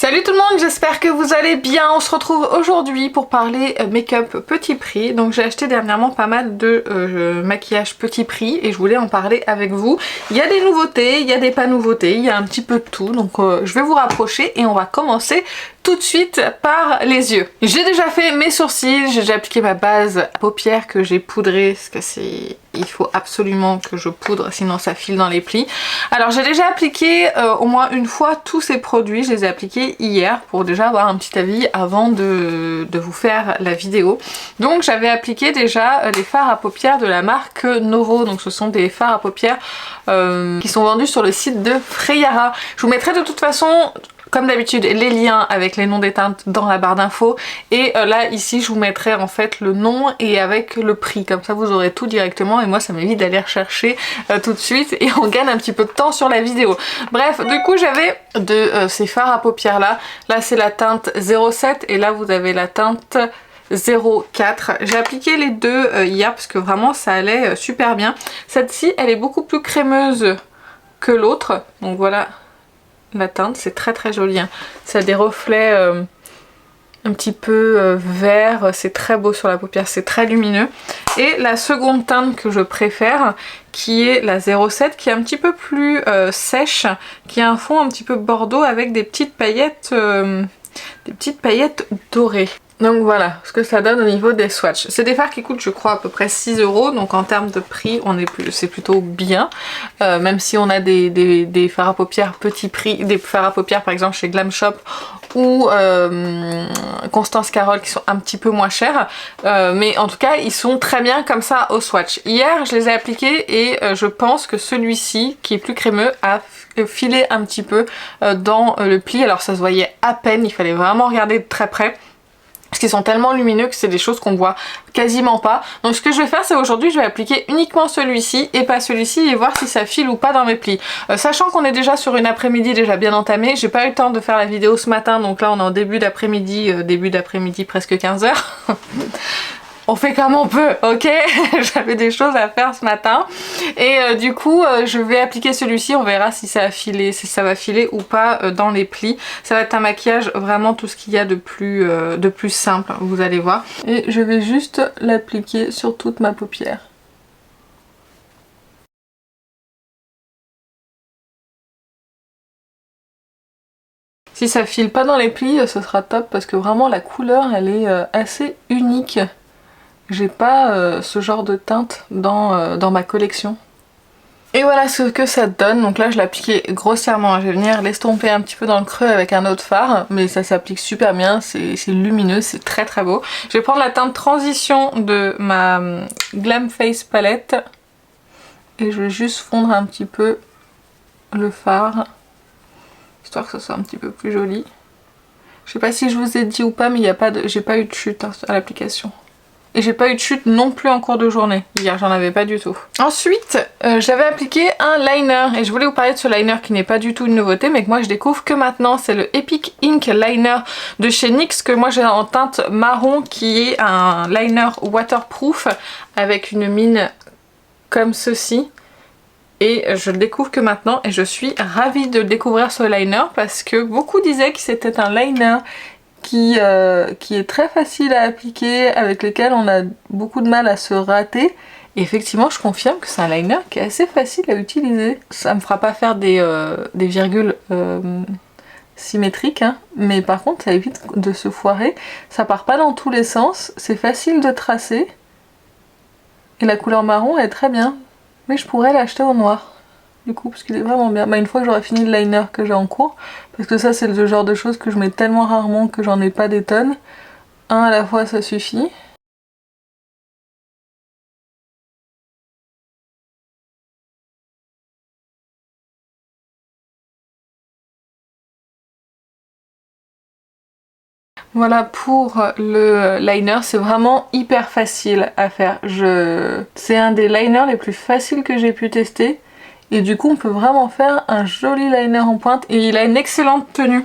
Salut tout le monde, j'espère que vous allez bien. On se retrouve aujourd'hui pour parler make-up petit prix. Donc j'ai acheté dernièrement pas mal de maquillage petit prix et je voulais en parler avec vous. Il y a des nouveautés, il y a des pas nouveautés, il y a un petit peu de tout. Donc je vais vous rapprocher et on va commencer tout de suite par les yeux. J'ai déjà fait mes sourcils, j'ai déjà appliqué ma base à paupières que j'ai poudrée parce que il faut absolument que je poudre sinon ça file dans les plis. Alors j'ai déjà appliqué au moins une fois tous ces produits, je les ai appliqués hier pour déjà avoir un petit avis avant de vous faire la vidéo. Donc j'avais appliqué déjà les fards à paupières de la marque Novo, donc ce sont des fards à paupières qui sont vendus sur le site de Freyara. Je vous mettrai de toute façon comme d'habitude les liens avec les noms des teintes dans la barre d'infos et là ici je vous mettrai en fait le nom et avec le prix, comme ça vous aurez tout directement et moi ça m'évite d'aller rechercher tout de suite et on gagne un petit peu de temps sur la vidéo. Bref, du coup j'avais ces fards à paupières là c'est la teinte 07 et là vous avez la teinte 04. J'ai appliqué les deux hier parce que vraiment ça allait super bien. Cette-ci elle est beaucoup plus crémeuse que l'autre, donc voilà la teinte, c'est très très joli, hein. Ça a des reflets un petit peu vert, c'est très beau sur la paupière, c'est très lumineux. Et la seconde teinte que je préfère, qui est la 07, qui est un petit peu plus sèche, qui a un fond un petit peu bordeaux avec des petites paillettes dorées. Donc voilà ce que ça donne au niveau des swatchs. C'est des fards qui coûtent je crois à peu près 6 €, donc en termes de prix c'est plutôt bien. Même si on a des fards à paupières petit prix, des fards à paupières par exemple chez Glam Shop ou Constance Carole qui sont un petit peu moins chers. Mais en tout cas ils sont très bien comme ça au swatch. Hier je les ai appliqués et je pense que celui-ci qui est plus crémeux a filé un petit peu dans le pli. Alors ça se voyait à peine, il fallait vraiment regarder de très près. Parce qu'ils sont tellement lumineux que c'est des choses qu'on voit quasiment pas. Donc ce que je vais faire c'est aujourd'hui je vais appliquer uniquement celui-ci et pas celui-ci et voir si ça file ou pas dans mes plis. Sachant qu'on est déjà sur une après-midi déjà bien entamée, j'ai pas eu le temps de faire la vidéo ce matin donc là on est en début d'après-midi presque 15 h. On fait comme on peut, ok. J'avais des choses à faire ce matin et du coup je vais appliquer celui-ci, on verra si ça va filer ou pas dans les plis. Ça va être un maquillage vraiment tout ce qu'il y a de plus simple, vous allez voir. Et je vais juste l'appliquer sur toute ma paupière. Si ça file pas dans les plis, ce sera top parce que vraiment la couleur elle est assez unique. J'ai pas ce genre de teinte dans ma collection. Et voilà ce que ça donne. Donc là je l'ai appliqué grossièrement. Je vais venir l'estomper un petit peu dans le creux avec un autre fard. Mais ça s'applique super bien. C'est lumineux, c'est très très beau. Je vais prendre la teinte transition de ma Glam Face palette. Et je vais juste fondre un petit peu le fard. Histoire que ce soit un petit peu plus joli. Je sais pas si je vous ai dit ou pas mais j'ai pas eu de chute à l'application. Et j'ai pas eu de chute non plus en cours de journée. Hier, j'en avais pas du tout. Ensuite, j'avais appliqué un liner. Et je voulais vous parler de ce liner qui n'est pas du tout une nouveauté, mais que moi je découvre que maintenant. C'est le Epic Ink Liner de chez NYX, que moi j'ai en teinte marron, qui est un liner waterproof avec une mine comme ceci. Et je le découvre que maintenant et je suis ravie de découvrir ce liner parce que beaucoup disaient que c'était un liner qui est très facile à appliquer, avec lequel on a beaucoup de mal à se rater. Et effectivement je confirme que c'est un liner qui est assez facile à utiliser. Ça me fera pas faire des virgules symétriques, hein, mais par contre ça évite de se foirer. Ça part pas dans tous les sens, c'est facile de tracer. Et la couleur marron est très bien. Mais je pourrais l'acheter au noir. Du coup, parce qu'il est vraiment bien. Bah, une fois que j'aurai fini le liner que j'ai en cours, parce que ça c'est le genre de choses que je mets tellement rarement que j'en ai pas des tonnes. Un à la fois ça suffit. Voilà pour le liner, c'est vraiment hyper facile à faire. C'est un des liners les plus faciles que j'ai pu tester. Et du coup on peut vraiment faire un joli liner en pointe et il a une excellente tenue.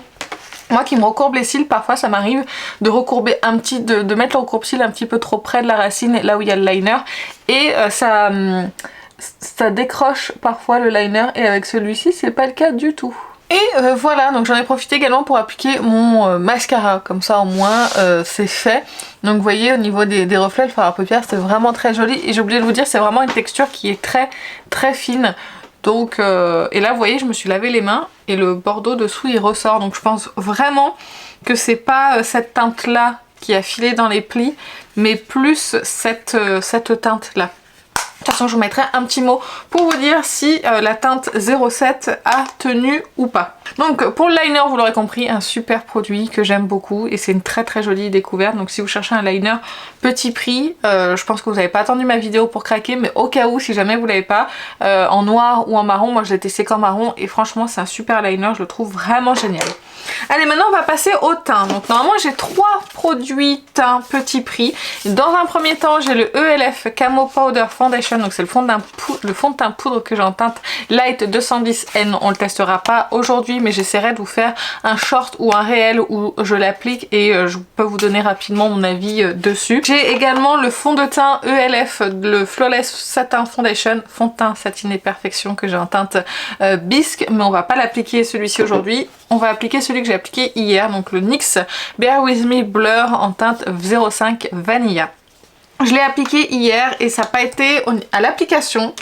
Moi qui me recourbe les cils, parfois ça m'arrive de recourber de mettre le recourbe-cils un petit peu trop près de la racine, là où il y a le liner. Et ça décroche parfois le liner et avec celui-ci c'est pas le cas du tout. Et voilà, donc j'en ai profité également pour appliquer mon mascara, comme ça au moins c'est fait. Donc vous voyez au niveau des reflets, le fard à paupières c'est vraiment très joli. Et j'ai oublié de vous dire, c'est vraiment une texture qui est très très fine. Donc et là vous voyez, je me suis lavé les mains et le bordeaux dessous il ressort. Donc je pense vraiment que c'est pas cette teinte là qui a filé dans les plis, mais plus cette teinte là. De toute façon je vous mettrai un petit mot pour vous dire si la teinte 07 a tenu ou pas. Donc pour le liner, vous l'aurez compris, un super produit que j'aime beaucoup et c'est une très très jolie découverte. Donc si vous cherchez un liner petit prix, je pense que vous n'avez pas attendu ma vidéo pour craquer, mais au cas où, si jamais vous l'avez pas, en noir ou en marron, moi je l'ai testé qu'en marron et franchement c'est un super liner, je le trouve vraiment génial. Allez, maintenant on va passer au teint. Donc normalement j'ai 3 produits teint petit prix. Dans un premier temps j'ai le ELF Camo Powder Foundation, donc c'est le fond de teint poudre que j'ai en teinte Light 210N. On le testera pas aujourd'hui, mais j'essaierai de vous faire un short ou un réel où je l'applique et je peux vous donner rapidement mon avis dessus. J'ai également le fond de teint ELF, le Flawless Satin Foundation, fond de teint satiné perfection que j'ai en teinte bisque, mais on va pas l'appliquer celui-ci aujourd'hui. On va appliquer celui que j'ai appliqué hier, donc le NYX Bear With Me Blur en teinte 05 Vanilla. Je l'ai appliqué hier et ça n'a pas été à l'application.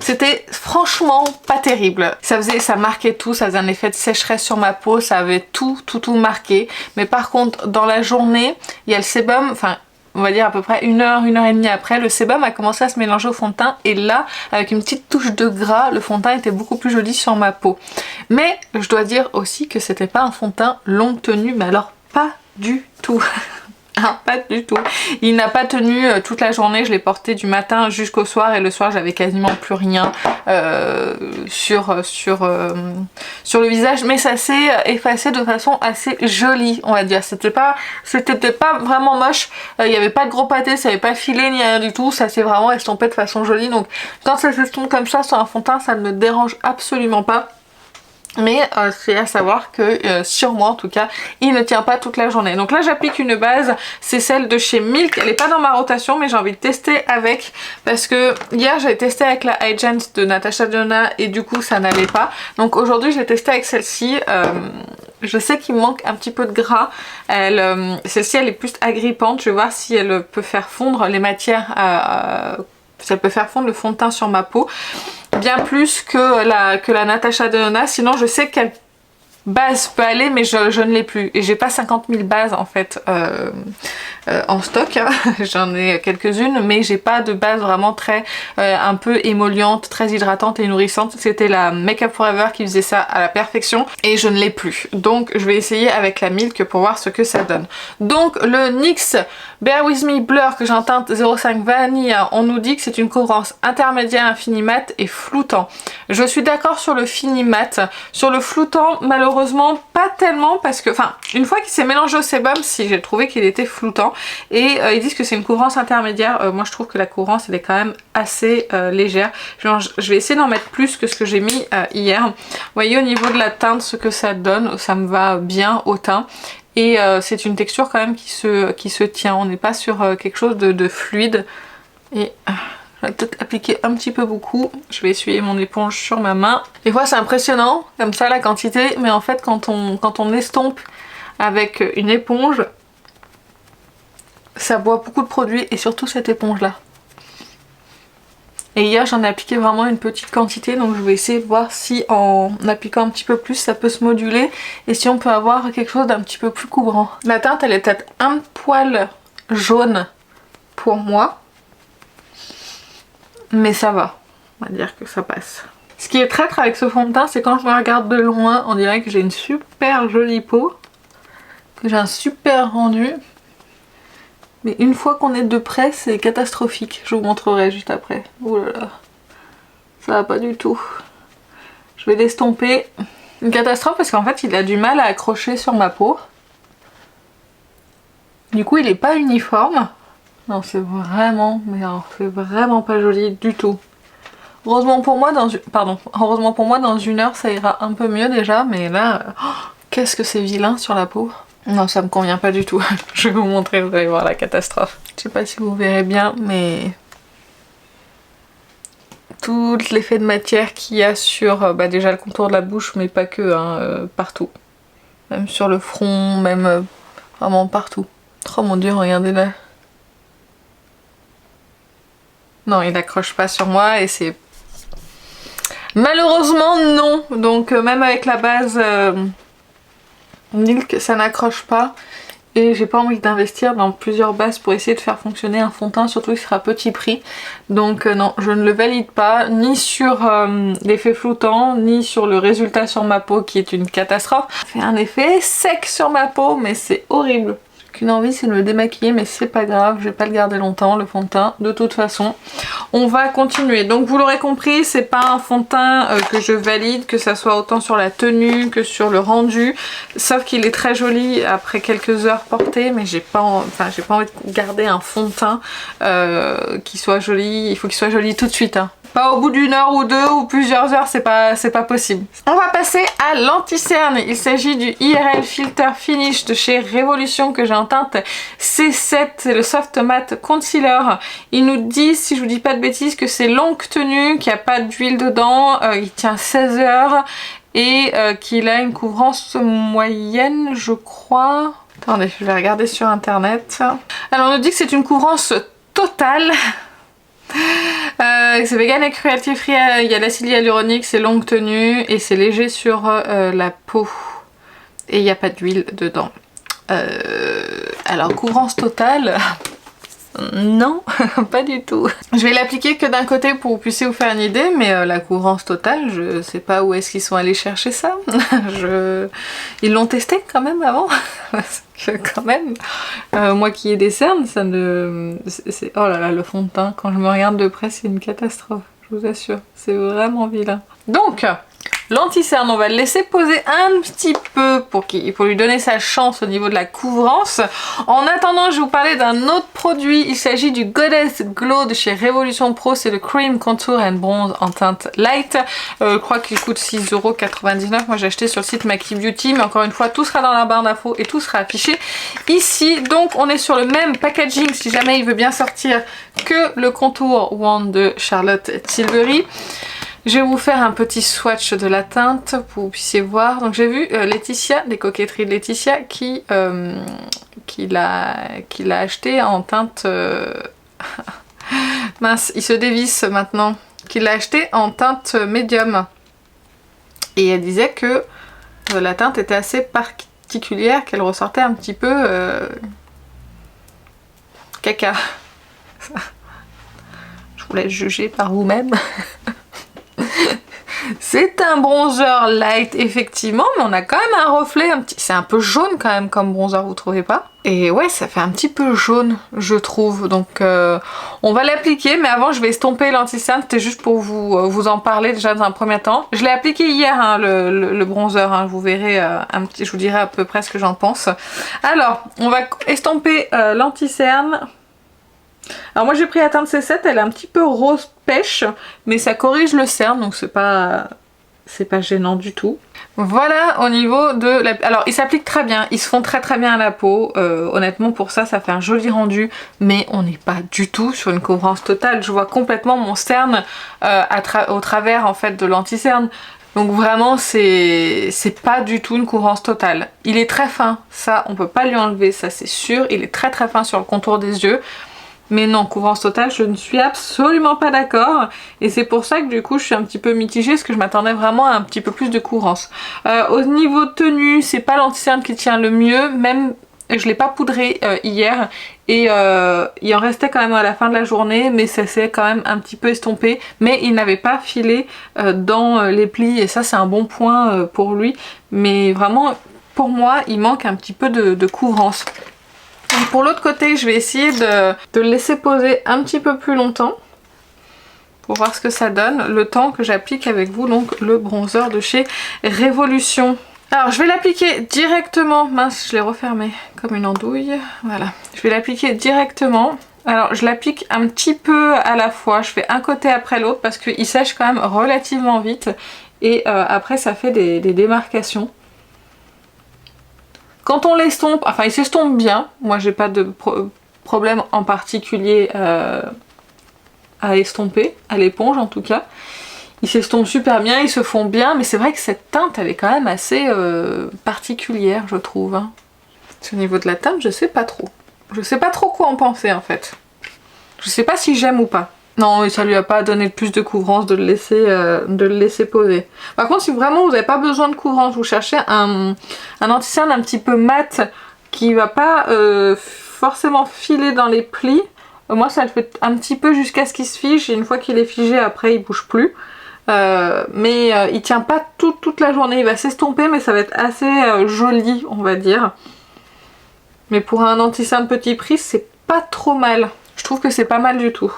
C'était franchement pas terrible. Ça marquait tout, ça faisait un effet de sécheresse sur ma peau, ça avait tout marqué. Mais par contre, dans la journée, il y a le sébum, enfin on va dire à peu près 1 heure, 1 heure et demie après, le sébum a commencé à se mélanger au fond de teint et là, avec une petite touche de gras, le fond de teint était beaucoup plus joli sur ma peau. Mais je dois dire aussi que c'était pas un fond de teint longue tenue, mais alors pas du tout. Ah, pas du tout. Il n'a pas tenu toute la journée, je l'ai porté du matin jusqu'au soir et le soir j'avais quasiment plus rien sur le visage, mais ça s'est effacé de façon assez jolie, on va dire. C'était peut-être pas vraiment moche, il n'y avait pas de gros pâté, ça n'avait pas filé ni rien du tout, ça s'est vraiment estompé de façon jolie. Donc quand ça s'estompe comme ça sur un fond de teint, ça ne me dérange absolument pas. Mais c'est à savoir que sur moi en tout cas il ne tient pas toute la journée. Donc là j'applique une base, c'est celle de chez Milk. Elle n'est pas dans ma rotation mais j'ai envie de tester avec, parce que hier j'avais testé avec la Agent de Natasha Denona et du coup ça n'allait pas. Donc aujourd'hui je l'ai testé avec celle-ci. Je sais qu'il me manque un petit peu de gras. Celle-ci elle est plus agrippante. Je vais voir si elle peut faire fondre les matières si elle peut faire fondre le fond de teint sur ma peau. Bien plus que la Natasha Denona. Sinon je sais quelle base peut aller, mais je ne l'ai plus. Et j'ai pas 50 000 bases en fait en stock. J'en ai quelques-unes, mais j'ai pas de base vraiment très un peu émolliente, très hydratante et nourrissante. C'était la Make Up For Ever qui faisait ça à la perfection et je ne l'ai plus. Donc je vais essayer avec la Milk pour voir ce que ça donne. Donc le NYX Bear With Me Blur que j'ai en teinte 05 Vanilla, on nous dit que c'est une couvrance intermédiaire, infini mat et floutant. Je suis d'accord sur le fini mat. Sur le floutant, malheureusement pas tellement, parce que, enfin, une fois qu'il s'est mélangé au sébum, si j'ai trouvé qu'il était floutant. Et ils disent que c'est une couvrance intermédiaire. Moi je trouve que la couvrance elle est quand même assez légère. Je vais essayer d'en mettre plus que ce que j'ai mis hier. Vous voyez au niveau de la teinte ce que ça donne, ça me va bien au teint. Et c'est une texture quand même qui se tient. On n'est pas sur quelque chose de fluide. Et je vais peut-être appliquer un petit peu beaucoup. Je vais essuyer mon éponge sur ma main. Des fois c'est impressionnant comme ça la quantité, mais en fait quand on estompe avec une éponge, ça boit beaucoup de produits et surtout cette éponge là. Et hier j'en ai appliqué vraiment une petite quantité, donc je vais essayer de voir si en appliquant un petit peu plus ça peut se moduler et si on peut avoir quelque chose d'un petit peu plus couvrant. La teinte elle est peut-être un poil jaune pour moi, mais ça va, on va dire que ça passe. Ce qui est traître avec ce fond de teint, c'est quand je me regarde de loin, on dirait que j'ai une super jolie peau, que j'ai un super rendu. Mais une fois qu'on est de près, c'est catastrophique. Je vous montrerai juste après. Ouh là là, ça va pas du tout. Je vais l'estomper. Une catastrophe parce qu'en fait, il a du mal à accrocher sur ma peau. Du coup, il est pas uniforme. Non, c'est vraiment, mais alors, c'est vraiment pas joli du tout. Heureusement pour moi, heureusement pour moi, dans 1 heure, ça ira un peu mieux déjà. Mais là, oh, qu'est-ce que c'est vilain sur la peau. Non, ça me convient pas du tout. Je vais vous montrer, vous allez voir la catastrophe. Je sais pas si vous verrez bien, mais tout l'effet de matière qu'il y a sur déjà le contour de la bouche, mais pas que, hein, partout. Même sur le front, même vraiment partout. Oh mon dieu, regardez là. Non, il n'accroche pas sur moi et c'est... Malheureusement non. Donc même avec la base Milk, ça n'accroche pas. Et j'ai pas envie d'investir dans plusieurs bases pour essayer de faire fonctionner un fond de teint, surtout qu'il sera petit prix. Donc non, je ne le valide pas, ni sur l'effet floutant, ni sur le résultat sur ma peau qui est une catastrophe. Ça fait un effet sec sur ma peau, mais c'est horrible. J'ai qu'une envie, c'est de me démaquiller, mais c'est pas grave, je vais pas le garder longtemps, le fond de teint, de toute façon. On va continuer. Donc vous l'aurez compris, c'est pas un fond de teint que je valide, que ça soit autant sur la tenue que sur le rendu. Sauf qu'il est très joli après quelques heures portées, mais j'ai pas envie de garder un fond de teint qui soit joli. Il faut qu'il soit joli tout de suite, hein. Pas au bout d'une heure ou deux ou plusieurs heures, c'est pas possible. On va passer à l'anti-cerne. Il s'agit du IRL Filter Finish de chez Révolution que j'ai en teinte C7. C'est le Soft Matte Concealer. Il nous dit, si je vous dis pas de bêtises, que c'est longue tenue, qu'il n'y a pas d'huile dedans, il tient 16 heures et qu'il a une couvrance moyenne, je crois. Attendez, je vais regarder sur internet. Alors on nous dit que c'est une couvrance totale. C'est vegan et cruelty free, il y a l'acide hyaluronique, c'est longue tenue et c'est léger sur la peau et il n'y a pas d'huile dedans. Alors couvrance totale, non, pas du tout. Je vais l'appliquer que d'un côté pour que vous puissiez vous faire une idée, mais la couvrance totale, je sais pas où est-ce qu'ils sont allés chercher ça. Ils l'ont testé quand même avant. Parce que quand même, moi qui ai des cernes, ça ne... Oh là là, le fond de teint, quand je me regarde de près, c'est une catastrophe, je vous assure. C'est vraiment vilain. Donc, l'anti-cerne, on va le laisser poser un petit peu pour lui donner sa chance au niveau de la couvrance. En attendant, je vais vous parler d'un autre produit. Il s'agit du Goddess Glow de chez Révolution Pro. C'est le Cream Contour and Bronze en teinte light. Je crois qu'il coûte 6,99 €. Moi j'ai acheté sur le site Maki Beauty, mais encore une fois, tout sera dans la barre d'infos et tout sera affiché ici. Donc on est sur le même packaging si jamais il veut bien sortir que le Contour Wand de Charlotte Tilbury. Je vais vous faire un petit swatch de la teinte pour que vous puissiez voir. Donc j'ai vu Laetitia, des coquetteries de Laetitia, qui l'a acheté en teinte... Mince, il se dévisse maintenant. Qui l'a acheté en teinte médium. Et elle disait que la teinte était assez particulière, qu'elle ressortait un petit peu caca. Je vous laisse juger par vous-même. C'est un bronzer light effectivement, mais on a quand même un reflet un petit... C'est un peu jaune quand même comme bronzer, vous trouvez pas? Et ouais, ça fait un petit peu jaune, je trouve. Donc on va l'appliquer, mais avant je vais estomper l'anti-cerne. C'était juste pour vous en parler déjà dans un premier temps. Je l'ai appliqué hier, hein, le bronzer, hein, vous verrez je vous dirai à peu près ce que j'en pense. Alors, on va estomper l'anti-cerne. Alors moi j'ai pris la teinte C7, elle est un petit peu rose pêche, mais ça corrige le cerne, donc c'est pas gênant du tout. Voilà au niveau de la... Alors ils s'appliquent très bien, ils se font très bien à la peau, honnêtement pour ça fait un joli rendu, mais on n'est pas du tout sur une couvrance totale. Je vois complètement mon cerne au travers en fait de l'anti-cerne. Donc vraiment c'est pas du tout une couvrance totale. Il est très fin, ça on peut pas lui enlever, ça c'est sûr, il est très fin sur le contour des yeux. Mais non, couvrance totale, je ne suis absolument pas d'accord. Et c'est pour ça que du coup je suis un petit peu mitigée, parce que je m'attendais vraiment à un petit peu plus de couvrance. Au niveau tenue, c'est pas l'anti-cerne qui tient le mieux, même je l'ai pas poudré hier. Et il en restait quand même à la fin de la journée, mais ça s'est quand même un petit peu estompé. Mais il n'avait pas filé dans les plis, et ça c'est un bon point pour lui. Mais vraiment, pour moi, il manque un petit peu de couvrance. Donc pour l'autre côté, je vais essayer de le laisser poser un petit peu plus longtemps pour voir ce que ça donne, le temps que j'applique avec vous donc le bronzer de chez Révolution. Alors je vais l'appliquer directement, mince je l'ai refermé comme une andouille, voilà. Je vais l'appliquer directement. Alors je l'applique un petit peu à la fois, je fais un côté après l'autre parce qu'il sèche quand même relativement vite et après ça fait des démarcations. Quand on l'estompe, enfin il s'estompe bien, moi j'ai pas de problème en particulier à estomper, à l'éponge en tout cas. Ils s'estompent super bien, ils se font bien, mais c'est vrai que cette teinte elle est quand même assez particulière je trouve. Hein. Au niveau de la teinte je sais pas trop. Je sais pas trop quoi en penser en fait. Je sais pas si j'aime ou pas. Non, ça lui a pas donné plus de couvrance de le laisser poser. Par contre, si vraiment vous n'avez pas besoin de couvrance, vous cherchez un anti-cerne un petit peu mat qui va pas forcément filer dans les plis. Moi, ça le fait un petit peu jusqu'à ce qu'il se fige. Et une fois qu'il est figé, après, il bouge plus. Mais il tient pas toute la journée. Il va s'estomper, mais ça va être assez joli, on va dire. Mais pour un anti-cerne petit prix, c'est pas trop mal. Je trouve que c'est pas mal du tout.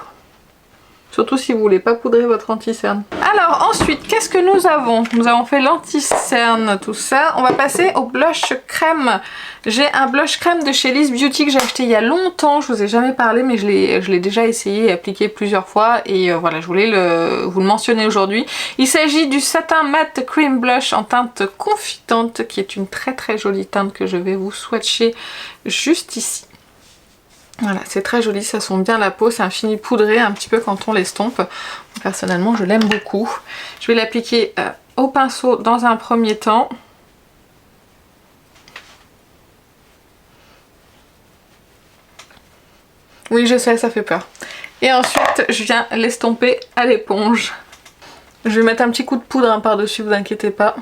Surtout si vous voulez pas poudrer votre anti-cerne. Alors ensuite, qu'est-ce que nous avons? Nous avons fait l'anti-cerne, tout ça. On va passer au blush crème. J'ai un blush crème de chez Liz Beauty que j'ai acheté il y a longtemps. Je vous ai jamais parlé mais je l'ai déjà essayé et appliqué plusieurs fois. Et voilà, je voulais vous le mentionner aujourd'hui. Il s'agit du Satin Matte Cream Blush en teinte confitante qui est une très très jolie teinte que je vais vous swatcher juste ici. Voilà, c'est très joli, ça sent bien la peau, c'est un fini poudré un petit peu quand on l'estompe. Personnellement, je l'aime beaucoup. Je vais l'appliquer au pinceau dans un premier temps. Oui, je sais, ça fait peur. Et ensuite, je viens l'estomper à l'éponge. Je vais mettre un petit coup de poudre hein, par-dessus, vous inquiétez pas.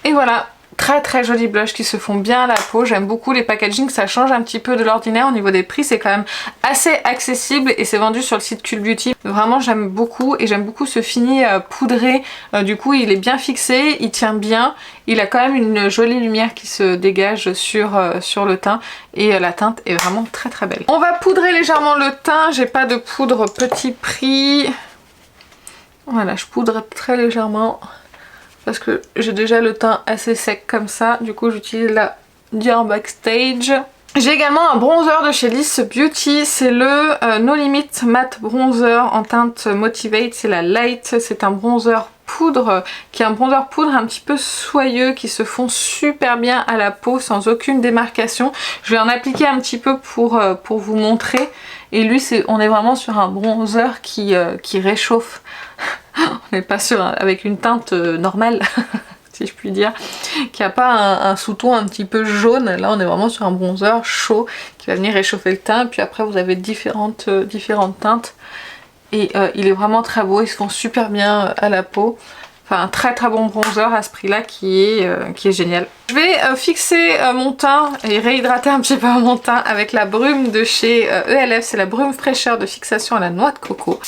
Et voilà. Très très jolis blushs qui se font bien à la peau, j'aime beaucoup les packaging, ça change un petit peu de l'ordinaire au niveau des prix, c'est quand même assez accessible et c'est vendu sur le site Cult Beauty. Vraiment j'aime beaucoup et j'aime beaucoup ce fini poudré, du coup il est bien fixé, il tient bien, il a quand même une jolie lumière qui se dégage sur le teint et la teinte est vraiment très très belle. On va poudrer légèrement le teint, j'ai pas de poudre petit prix, voilà je poudre très légèrement. Parce que j'ai déjà le teint assez sec comme ça, du coup j'utilise la Dior Backstage. J'ai également un bronzer de chez Liz Beauty, c'est le No Limit Matte Bronzer en teinte Motivate, c'est la Light, c'est un bronzer poudre qui est un bronzer poudre un petit peu soyeux qui se fond super bien à la peau sans aucune démarcation. Je vais en appliquer un petit peu pour vous montrer et lui on est vraiment sur un bronzer qui réchauffe. On n'est pas avec une teinte normale si je puis dire, qui n'a pas un sous-ton un petit peu jaune. Là on est vraiment sur un bronzer chaud qui va venir réchauffer le teint, puis après vous avez différentes teintes et il est vraiment très beau, il se fond super bien à la peau. Enfin un très très bon bronzer à ce prix là qui est génial. Je vais fixer mon teint et réhydrater un petit peu mon teint avec la brume de chez ELF, c'est la brume fraîcheur de fixation à la noix de coco.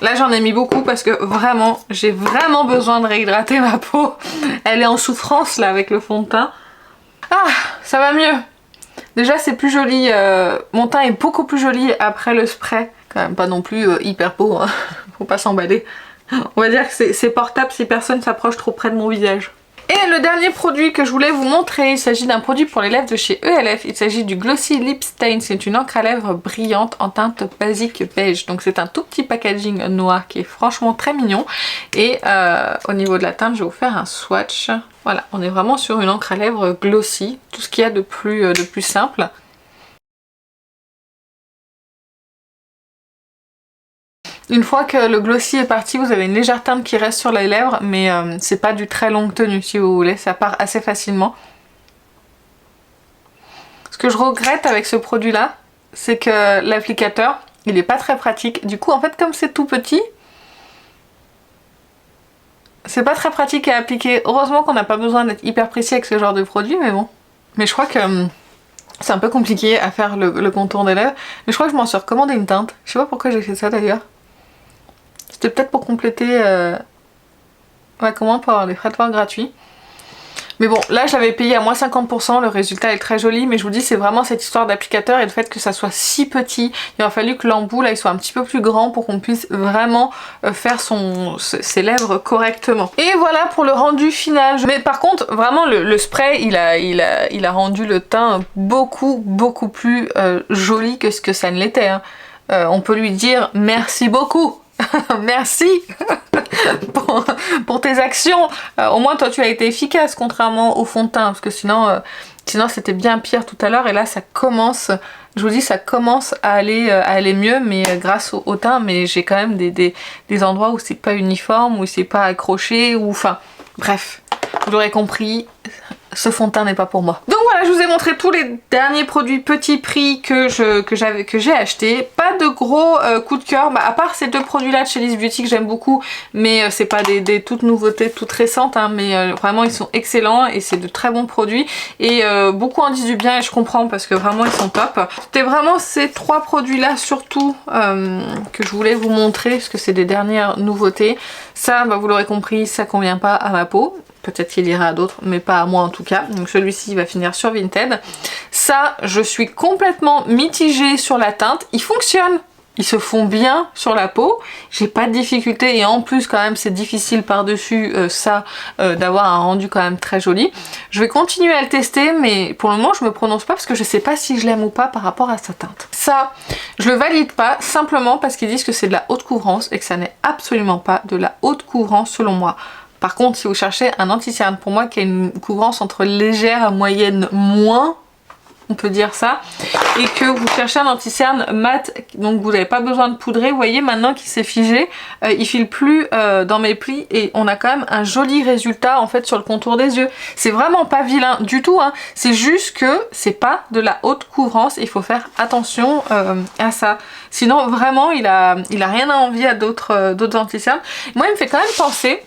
Là j'en ai mis beaucoup parce que vraiment, j'ai vraiment besoin de réhydrater ma peau. Elle est en souffrance là avec le fond de teint. Ah, ça va mieux. Déjà c'est plus joli, mon teint est beaucoup plus joli après le spray. Quand même pas non plus hyper beau, hein. Faut pas s'emballer. On va dire que c'est portable si personne s'approche trop près de mon visage. Et le dernier produit que je voulais vous montrer, il s'agit d'un produit pour les lèvres de chez ELF. Il s'agit du Glossy Lip Stain. C'est une encre à lèvres brillante en teinte basique beige. Donc c'est un tout petit packaging noir qui est franchement très mignon. Et au niveau de la teinte, je vais vous faire un swatch. Voilà, on est vraiment sur une encre à lèvres glossy. Tout ce qu'il y a de plus simple. Une fois que le glossy est parti, vous avez une légère teinte qui reste sur les lèvres, mais c'est pas du très longue tenue si vous voulez, ça part assez facilement. Ce que je regrette avec ce produit là, c'est que l'applicateur, il est pas très pratique. Du coup en fait comme c'est tout petit, c'est pas très pratique à appliquer. Heureusement qu'on n'a pas besoin d'être hyper précis avec ce genre de produit, mais bon. Mais je crois que c'est un peu compliqué à faire le contour des lèvres. Mais je crois que je m'en suis recommandé une teinte. Je sais pas pourquoi j'ai fait ça d'ailleurs. C'était peut-être pour compléter ma commande pour avoir des frais de port gratuits. Mais bon, là je l'avais payé à moins 50%, le résultat est très joli, mais je vous dis c'est vraiment cette histoire d'applicateur et le fait que ça soit si petit. Il a fallu que l'embout là il soit un petit peu plus grand pour qu'on puisse vraiment faire ses lèvres correctement. Et voilà pour le rendu final. Mais par contre vraiment le spray il a rendu le teint beaucoup plus joli que ce que ça ne l'était. Hein. On peut lui dire merci beaucoup. Merci pour tes actions. Au moins toi tu as été efficace contrairement au fond de teint parce que sinon c'était bien pire tout à l'heure et là ça commence, je vous dis ça commence à aller mieux mais grâce au teint, mais j'ai quand même des endroits où c'est pas uniforme, où c'est pas accroché, ou enfin bref, vous l'aurez compris. Ce fond de teint n'est pas pour moi. Donc voilà, je vous ai montré tous les derniers produits petit prix que j'ai acheté. Pas de gros coup de cœur, à part ces deux produits là de chez Liz Beauty que j'aime beaucoup, mais c'est pas des toutes nouveautés, toutes récentes, hein, mais vraiment ils sont excellents et c'est de très bons produits. Et beaucoup en disent du bien et je comprends parce que vraiment ils sont top. C'était vraiment ces trois produits là surtout que je voulais vous montrer parce que c'est des dernières nouveautés. Ça, vous l'aurez compris, ça convient pas à ma peau. Peut-être qu'il ira à d'autres, mais pas à moi en tout cas. Donc celui-ci va finir sur Vinted. Ça, je suis complètement mitigée sur la teinte. Il fonctionne. Ils se font bien sur la peau. J'ai pas de difficulté et en plus quand même c'est difficile par-dessus d'avoir un rendu quand même très joli. Je vais continuer à le tester mais pour le moment je me prononce pas parce que je sais pas si je l'aime ou pas par rapport à sa teinte. Ça, je le valide pas simplement parce qu'ils disent que c'est de la haute couvrance et que ça n'est absolument pas de la haute couvrance selon moi. Par contre, si vous cherchez un anti-cerne pour moi qui a une couvrance entre légère à moyenne moins, on peut dire ça, et que vous cherchez un anti-cerne mat, donc vous n'avez pas besoin de poudrer, vous voyez maintenant qu'il s'est figé, il file plus dans mes plis et on a quand même un joli résultat en fait sur le contour des yeux. C'est vraiment pas vilain du tout, hein. C'est juste que c'est pas de la haute couvrance, il faut faire attention à ça. Sinon vraiment il a rien à envier à d'autres anti-cernes. Moi il me fait quand même penser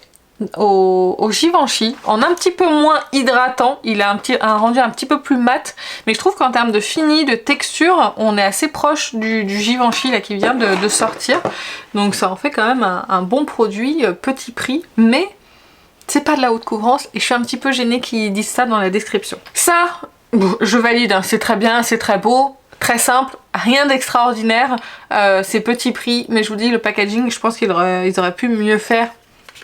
au Givenchy, en un petit peu moins hydratant, il a un rendu un petit peu plus mat, mais je trouve qu'en termes de fini, de texture, on est assez proche du Givenchy là qui vient de sortir, donc ça en fait quand même un bon produit, petit prix, mais c'est pas de la haute couvrance et je suis un petit peu gênée qu'ils disent ça dans la description. Ça, je valide, hein, c'est très bien, c'est très beau, très simple, rien d'extraordinaire, c'est petit prix, mais je vous dis le packaging, je pense qu'ils auraient pu mieux faire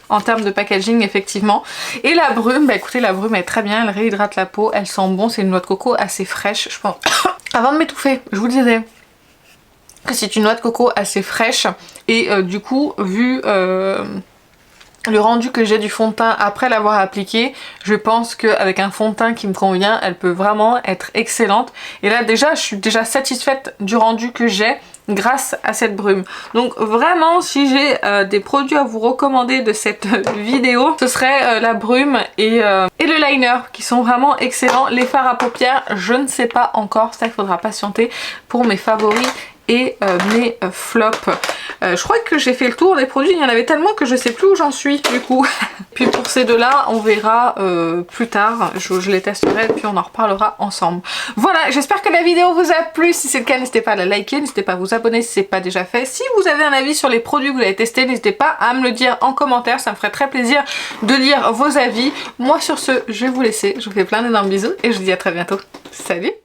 en termes de packaging effectivement. Et la brume, écoutez, la brume est très bien, elle réhydrate la peau, elle sent bon, c'est une noix de coco assez fraîche, je pense. Avant de m'étouffer, je vous disais que c'est une noix de coco assez fraîche et du coup, vu le rendu que j'ai du fond de teint après l'avoir appliqué, je pense qu'avec un fond de teint qui me convient, elle peut vraiment être excellente. Et là déjà, je suis déjà satisfaite du rendu que j'ai grâce à cette brume. Donc vraiment, si j'ai des produits à vous recommander de cette vidéo, ce serait la brume et le liner qui sont vraiment excellents. Les fards à paupières, je ne sais pas encore, ça il faudra patienter pour mes favoris et mes flops. Je crois que j'ai fait le tour des produits, il y en avait tellement que je sais plus où j'en suis du coup. Puis pour ces deux là on verra plus tard, je les testerai et puis on en reparlera ensemble. Voilà, j'espère que la vidéo vous a plu. Si c'est le cas, n'hésitez pas à la liker, n'hésitez pas à vous abonner si c'est pas déjà fait. Si vous avez un avis sur les produits que vous avez testés, n'hésitez pas à me le dire en commentaire, ça me ferait très plaisir de lire vos avis. Moi sur ce, je vais vous laisser, je vous fais plein d'énormes bisous et je vous dis à très bientôt. Salut!